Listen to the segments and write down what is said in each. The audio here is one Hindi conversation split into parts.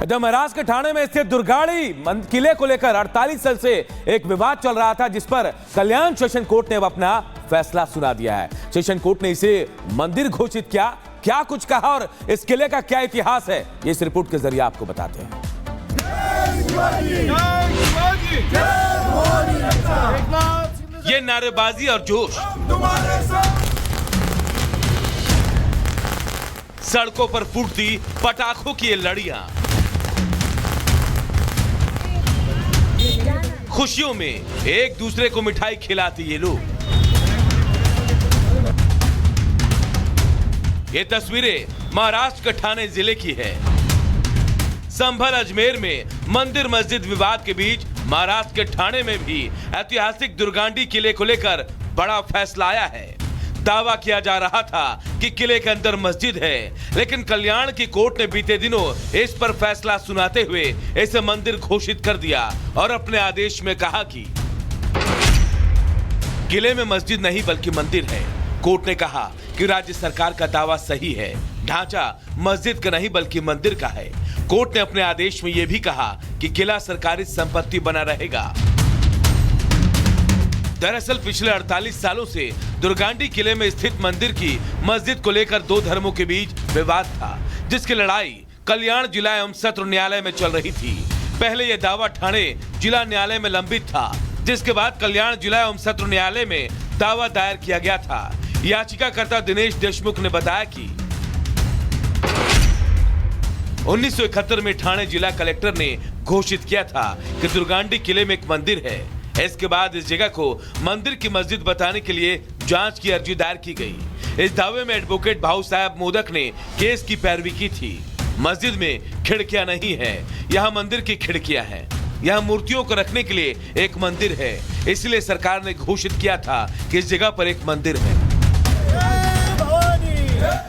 इधर महाराष्ट्र के ठाणे में स्थित दुर्गाड़ी किले को लेकर 48 साल से एक विवाद चल रहा था, जिस पर कल्याण सेशन कोर्ट ने अब अपना फैसला सुना दिया है। सेशन कोर्ट ने इसे मंदिर घोषित किया। क्या कुछ कहा और इस किले का क्या इतिहास है, ये इस रिपोर्ट के जरिए आपको बताते हैं। ये नारेबाजी और जोश, सड़कों पर फूटती पटाखों की ये लड़ियां, खुशियों में एक दूसरे को मिठाई खिलाते ये लोग। ये तस्वीरें महाराष्ट्र के ठाणे जिले की है। संभल अजमेर में मंदिर मस्जिद विवाद के बीच महाराष्ट्र के ठाणे में भी ऐतिहासिक दुर्गांडी किले को लेकर बड़ा फैसला आया है। दावा किया जा रहा था कि किले के अंदर मस्जिद है, लेकिन कल्याण की कोर्ट ने बीते दिनों इस पर फैसला सुनाते हुए इसे मंदिर घोषित कर दिया और अपने आदेश में कहा कि किले में मस्जिद नहीं बल्कि मंदिर है। कोर्ट ने कहा कि राज्य सरकार का दावा सही है, ढांचा मस्जिद का नहीं बल्कि मंदिर का है। कोर्ट ने अपने आदेश में यह भी कहा कि किला सरकारी संपत्ति बना रहेगा। दरअसल पिछले 48 सालों से दुर्गांडी किले में स्थित मंदिर की मस्जिद को लेकर दो धर्मों के बीच विवाद था, जिसकी लड़ाई कल्याण जिला एवं सत्र न्यायालय में चल रही थी। पहले यह दावा ठाणे जिला न्यायालय में लंबित था, जिसके बाद कल्याण जिला एवं सत्र न्यायालय में दावा दायर किया गया था। याचिकाकर्ता दिनेश देशमुख ने बताया कि 1971 में ठाणे जिला कलेक्टर ने घोषित किया था कि दुर्गांडी किले में एक मंदिर है। इसके बाद इस जगह को मंदिर की मस्जिद बताने के लिए जांच की अर्जी दायर की गई। इस दावे में एडवोकेट भाऊ साहब मोदक ने केस की पैरवी की थी। मस्जिद में खिड़कियां नहीं है, यहाँ मंदिर की खिड़कियां हैं। यहाँ मूर्तियों को रखने के लिए एक मंदिर है, इसलिए सरकार ने घोषित किया था कि इस जगह पर एक मंदिर है।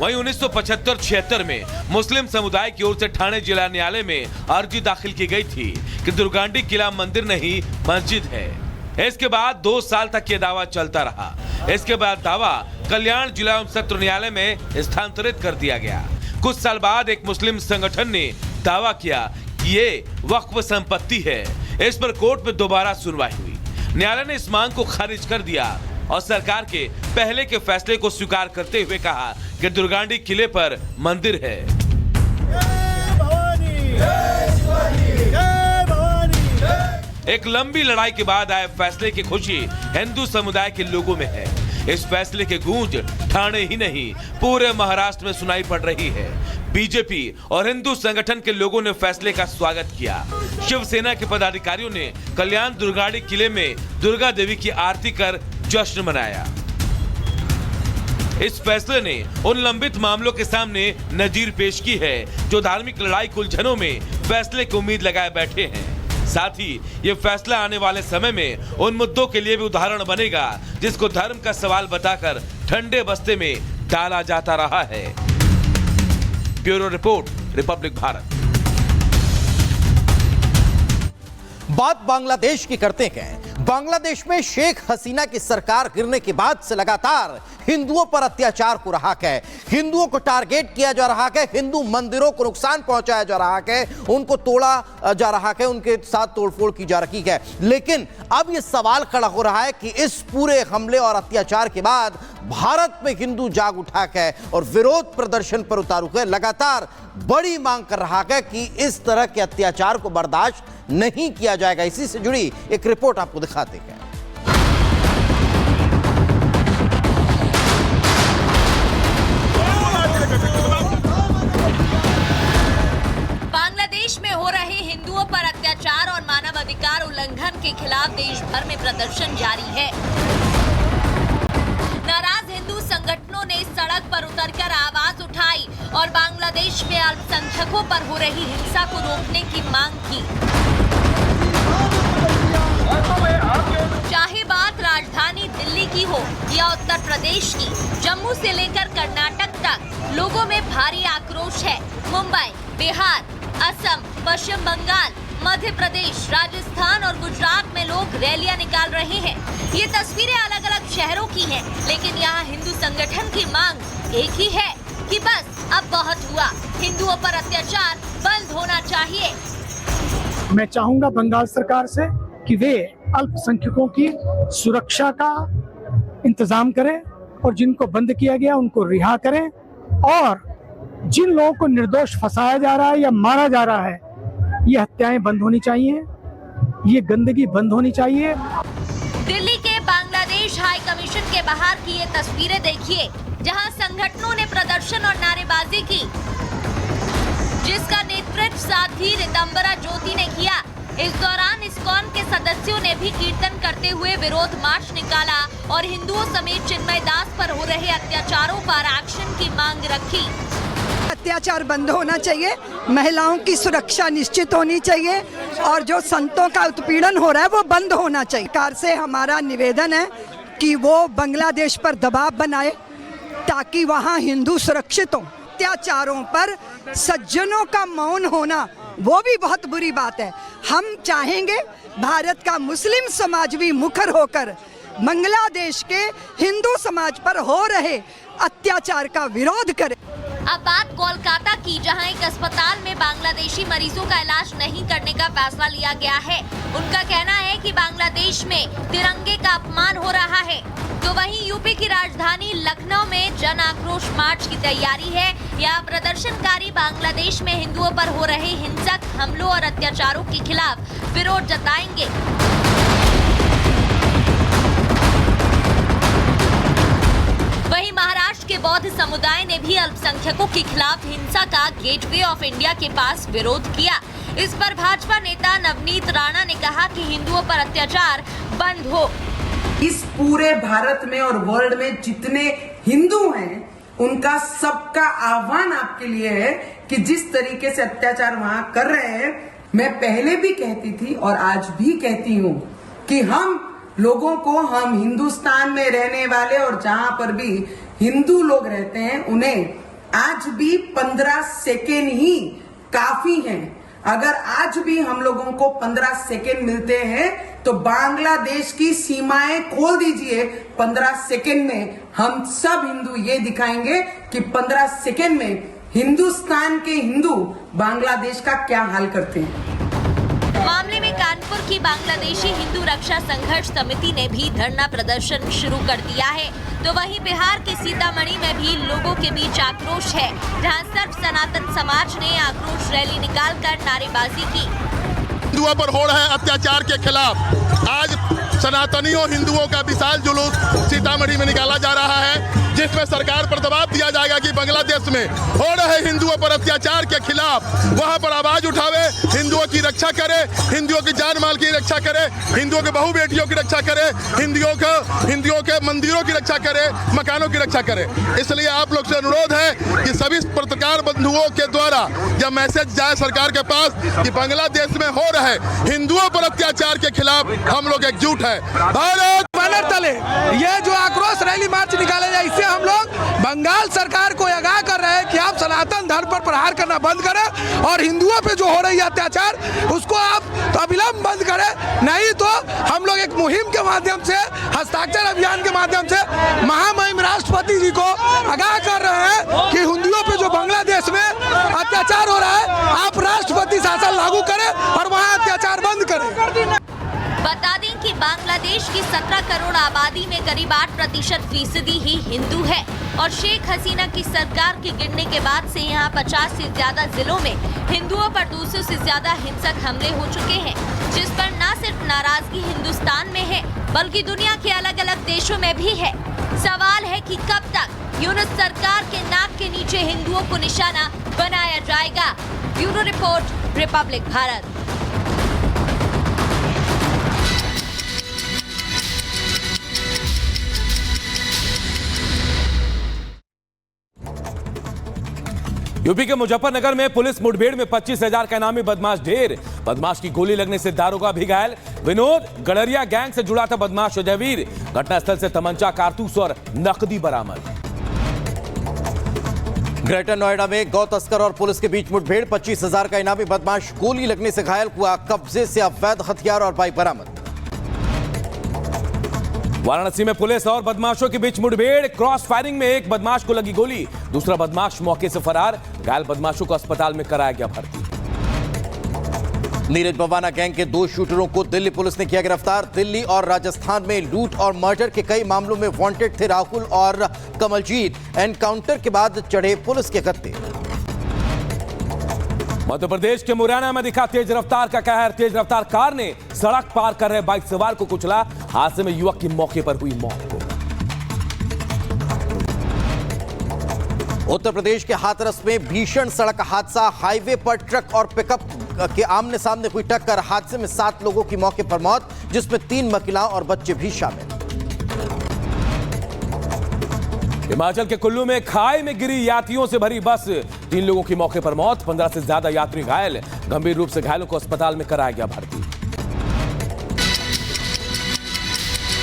वहीं 1975-76 में मुस्लिम समुदाय की ओर से ठाणे जिला न्यायालय में अर्जी दाखिल की गई थी कि दुर्गांडी किला मंदिर नहीं मस्जिद है। इसके बाद 2 साल तक ये दावा चलता रहा। इसके बाद दावा कल्याण जिला एवं सत्र न्यायालय में स्थानांतरित कर दिया गया। कुछ साल बाद एक मुस्लिम संगठन ने दावा किया कि ये वक्फ संपत्ति है। इस पर कोर्ट में दोबारा सुनवाई हुई। न्यायालय ने इस मांग को खारिज कर दिया और सरकार के पहले के फैसले को स्वीकार करते हुए कहा कि दुर्गांडी किले पर मंदिर है। एक लंबी लड़ाई के बाद आए फैसले की खुशी हिंदू समुदाय के लोगों में है। इस फैसले की गूंज ठाणे ही नहीं पूरे महाराष्ट्र में सुनाई पड़ रही है। बीजेपी और हिंदू संगठन के लोगों ने फैसले का स्वागत किया। शिवसेना के पदाधिकारियों ने कल्याण दुर्गांडी किले में दुर्गा देवी की आरती कर जश्न मनाया। इस फैसले ने उन लंबित मामलों के सामने नजीर पेश की है जो धार्मिक लड़ाई उलझनों में फैसले की उम्मीद लगाए बैठे हैं। साथ ही ये फैसला आने वाले समय में उन मुद्दों के लिए भी उदाहरण बनेगा जिसको धर्म का सवाल बताकर ठंडे बस्ते में डाला जाता रहा है। Bureau report, Republic Bharat. बात बांग्लादेश की करते हैं। बांग्लादेश में शेख हसीना की सरकार गिरने के बाद से लगातार हिंदुओं पर अत्याचार हो रहा है। हिंदुओं को टारगेट किया जा रहा है, हिंदू मंदिरों को नुकसान पहुंचाया जा रहा है, उनको तोड़ा जा रहा है, उनके साथ तोड़फोड़ की जा रही है। लेकिन अब यह सवाल खड़ा हो रहा है कि इस पूरे हमले और अत्याचार के बाद भारत में हिंदू जाग उठा है और विरोध प्रदर्शन पर उतारू है। लगातार बड़ी मांग कर रहा है कि इस तरह के अत्याचार को बर्दाश्त नहीं किया जाएगा। इसी से जुड़ी एक रिपोर्ट आपको दिखाते हैं। बांग्लादेश में हो रहे हिंदुओं पर अत्याचार और मानवाधिकार उल्लंघन के खिलाफ देश भर में प्रदर्शन जारी है। नाराज हिंदू संगठनों ने सड़क पर उतरकर आवाज उठाई और बांग्लादेश में अल्पसंख्यकों पर हो रही हिंसा को रोकने की मांग की। चाहे बात राजधानी दिल्ली की हो या उत्तर प्रदेश की, जम्मू से लेकर कर्नाटक तक लोगों में भारी आक्रोश है। मुंबई, बिहार, असम, पश्चिम बंगाल, मध्य प्रदेश, राजस्थान और गुजरात में लोग रैलियां निकाल रहे हैं। ये तस्वीरें अलग अलग शहरों की हैं, लेकिन यहाँ हिंदू संगठन की मांग एक ही है कि बस अब बहुत हुआ। हिंदुओं पर अत्याचार बंद होना चाहिए। मैं चाहूंगा बंगाल सरकार से कि वे अल्पसंख्यकों की सुरक्षा का इंतजाम करें और जिनको बंद किया गया उनको रिहा करें, और जिन लोगों को निर्दोष फंसाया जा रहा है या मारा जा रहा है, ये हत्याएं बंद होनी चाहिए, ये गंदगी बंद होनी चाहिए। दिल्ली के बांग्लादेश हाई कमीशन के बाहर की ये तस्वीरें देखिए, जहां संगठनों ने प्रदर्शन और नारेबाजी की, जिसका नेतृत्व साध्वी रितंबरा ज्योति ने किया। इस दौरान इस्कॉन के सदस्यों ने भी कीर्तन करते हुए विरोध मार्च निकाला और हिंदुओं समेत चिन्मय दास पर हो रहे अत्याचारों पर एक्शन की मांग रखी। अत्याचार बंद होना चाहिए, महिलाओं की सुरक्षा निश्चित होनी चाहिए और जो संतों का उत्पीड़न हो रहा है वो बंद होना चाहिए। सरकार से हमारा निवेदन है कि वो बांग्लादेश पर दबाव बनाए ताकि वहाँ हिंदू सुरक्षित हों। अत्याचारों पर सज्जनों का मौन होना वो भी बहुत बुरी बात है। हम चाहेंगे भारत का मुस्लिम समाज भी मुखर होकर बांग्लादेश के हिंदू समाज पर हो रहे अत्याचार का विरोध करे। अब बात कोलकाता की, जहां एक अस्पताल में बांग्लादेशी मरीजों का इलाज नहीं करने का फैसला लिया गया है। उनका कहना है कि बांग्लादेश में तिरंगे का अपमान हो रहा है। तो वहीं यूपी की राजधानी लखनऊ में जन आक्रोश मार्च की तैयारी है। यहाँ प्रदर्शनकारी बांग्लादेश में हिंदुओं पर हो रहे हिंसक हमलों और अत्याचारों के खिलाफ विरोध जताएंगे। वहीं महाराष्ट्र के बौद्ध समुदाय ने भी अल्पसंख्यकों के खिलाफ हिंसा का गेटवे ऑफ इंडिया के पास विरोध किया। इस पर भाजपा नेता नवनीत राणा ने कहा कि हिंदुओं पर अत्याचार बंद हो। इस पूरे भारत में और वर्ल्ड में जितने हिंदू हैं, उनका सबका आह्वान आपके लिए है कि जिस तरीके से अत्याचार वहां कर रहे हैं, मैं पहले भी कहती थी और आज भी कहती हूँ कि हम लोगों को, हम हिंदुस्तान में रहने वाले और जहां पर भी हिंदू लोग रहते हैं, उन्हें आज भी 15 सेकेंड ही काफी हैं। अगर आज भी हम लोगों को 15 सेकेंड मिलते हैं तो बांग्लादेश की सीमाएं खोल दीजिए। 15 सेकेंड में हम सब हिंदू ये दिखाएंगे कि 15 सेकेंड में हिंदुस्तान के हिंदू बांग्लादेश का क्या हाल करते हैं। मामले में कानपुर की बांग्लादेशी हिंदू रक्षा संघर्ष समिति ने भी धरना प्रदर्शन शुरू कर दिया है। तो वहीं बिहार के सीतामढ़ी में भी लोगों के बीच आक्रोश है, जहां सर्व सनातन समाज ने आक्रोश रैली निकालकर नारेबाजी की। हिंदुओं पर हो रहे अत्याचार के खिलाफ आज सनातनियों हिंदुओं का विशाल जुलूस सीतामढ़ी में निकाला जा रहा है, जिसमें सरकार पर दबाव दिया जाएगा कि बांग्लादेश में हो रहे हिंदुओं पर अत्याचार के खिलाफ वहां पर आवाज उठावे, हिंदुओं की रक्षा करे, हिंदुओं की जान माल की रक्षा करे, हिंदुओं के बहु बेटियों की रक्षा करे, हिंदुओं के मंदिरों की रक्षा करे, मकानों की रक्षा करे। इसलिए आप लोग से अनुरोध है कि सभी पत्रकार बंधुओं के द्वारा जब मैसेज जाए सरकार के पास कि बांग्लादेश में हो रहे हिंदुओं पर अत्याचार के खिलाफ हम लोग एकजुट है। भारत बैनर तले ये जो आक्रोश रैली मार्च निकाले जाए, इससे हम लोग बंगाल सरकार को आगाह कर रहे हैं कि आप सनातन धर्म पर प्रहार करना बंद करें और हिंदुओं पे जो हो रही है अत्याचार उसको आप अविलंब बंद करें, नहीं तो हम लोग एक मुहिम के माध्यम से, हस्ताक्षर अभियान के माध्यम से महामहिम राष्ट्रपति जी को आगाह कर रहे हैं कि हिंदुओं पे जो बांग्लादेश में अत्याचार हो रहा है, आप राष्ट्रपति शासन लागू करें और वहाँ अत्याचार बंद करें। बता दें कि बांग्लादेश की 17 करोड़ आबादी में करीब 8% ही हिंदू है और शेख हसीना की सरकार के गिरने के बाद से यहाँ 50 से ज्यादा जिलों में हिंदुओं पर 200 से ज्यादा हिंसक हमले हो चुके हैं, जिस पर न सिर्फ नाराजगी हिंदुस्तान में है बल्कि दुनिया के अलग अलग देशों में भी है। सवाल है कि कब तक यूनुस सरकार के नाक के नीचे हिंदुओं को निशाना बनाया जाएगा। Bureau report, Republic Bharat. UP के मुजफ्फरनगर में पुलिस मुठभेड़ में 25,000 का इनामी बदमाश ढेर। बदमाश की गोली लगने से दारोगा भी घायल। विनोद गड़रिया गैंग से जुड़ा था बदमाश अजयवीर। घटनास्थल से तमंचा, कारतूस और नकदी बरामद। ग्रेटर नोएडा में गौ तस्कर और पुलिस के बीच मुठभेड़, 25,000 का इनामी बदमाश गोली लगने से घायल हुआ। कब्जे से अवैध हथियार और बाइक बरामद। वाराणसी में पुलिस और बदमाशों के बीच मुठभेड़, क्रॉस फायरिंग में एक बदमाश को लगी गोली, दूसरा बदमाश मौके से फरार। घायल बदमाशों को अस्पताल में कराया गया भर्ती। नीरज बवाना गैंग के 2 शूटरों को दिल्ली पुलिस ने किया गिरफ्तार। दिल्ली और राजस्थान में लूट और मर्डर के कई मामलों में वांटेड थे राहुल और कमलजीत। एनकाउंटर के बाद चढ़े पुलिस के गत्ते। मध्य प्रदेश के मुरैना में दिखा तेज रफ्तार का कहर। तेज रफ्तार कार ने सड़क पार कर रहे बाइक सवार को कुचला। हादसे में युवक की मौके पर हुई मौत। उत्तर प्रदेश के हाथरस में भीषण सड़क हादसा। हाईवे पर ट्रक और पिकअप के आमने सामने हुई टक्कर। हादसे में 7 लोगों की मौके पर मौत, जिसमें 3 महिलाओं और बच्चे भी शामिल। हिमाचल के कुल्लू में खाई में गिरी यात्रियों से भरी बस। 3 लोगों की मौके पर मौत, 15 से ज्यादा यात्री घायल। गंभीर रूप से घायलों को अस्पताल में कराया गया भर्ती।